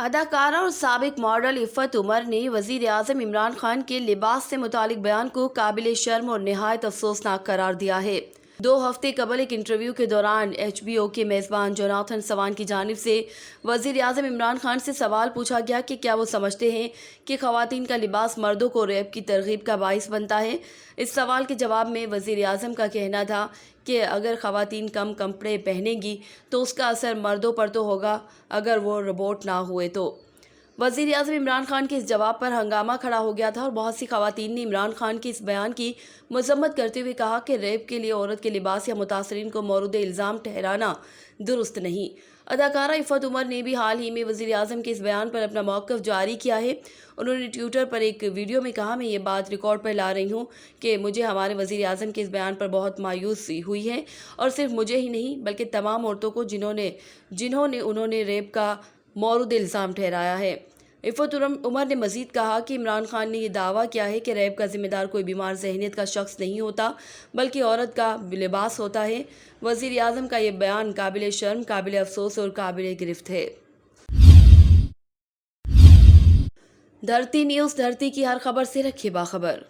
اداکارہ اور سابق ماڈل عفت عمر نے وزیر اعظم عمران خان کے لباس سے متعلق بیان کو قابل شرم اور نہایت افسوسناک قرار دیا ہے۔ 2 ہفتے قبل ایک انٹرویو کے دوران HBO کے میزبان جوناتھن سوان کی جانب سے وزیر اعظم عمران خان سے سوال پوچھا گیا کہ کیا وہ سمجھتے ہیں کہ خواتین کا لباس مردوں کو ریپ کی ترغیب کا باعث بنتا ہے۔ اس سوال کے جواب میں وزیر اعظم کا کہنا تھا کہ اگر خواتین کم کپڑے پہنیں گی تو اس کا اثر مردوں پر تو ہوگا اگر وہ روبوٹ نہ ہوئے تو۔ وزیر اعظم عمران خان کے اس جواب پر ہنگامہ کھڑا ہو گیا تھا اور بہت سی خواتین نے عمران خان کے اس بیان کی مذمت کرتے ہوئے کہا کہ ریپ کے لیے عورت کے لباس یا متاثرین کو مورد الزام ٹھہرانا درست نہیں۔ اداکارہ عفت عمر نے بھی حال ہی میں وزیر اعظم کے اس بیان پر اپنا موقف جاری کیا ہے۔ انہوں نے ٹویٹر پر ایک ویڈیو میں کہا، میں یہ بات ریکارڈ پر لا رہی ہوں کہ مجھے ہمارے وزیر اعظم کے اس بیان پر بہت مایوسی ہوئی ہے، اور صرف مجھے ہی نہیں بلکہ تمام عورتوں کو جنہوں نے ریپ کا مورد الزام ٹھہرایا ہے۔ عفت عمر نے مزید کہا کہ عمران خان نے یہ دعویٰ کیا ہے کہ ریپ کا ذمہ دار کوئی بیمار ذہنیت کا شخص نہیں ہوتا بلکہ عورت کا لباس ہوتا ہے۔ وزیر اعظم کا یہ بیان قابل شرم، قابل افسوس اور قابل گرفت ہے۔ دھرتی نیوز، دھرتی کی ہر خبر سے رکھے باخبر۔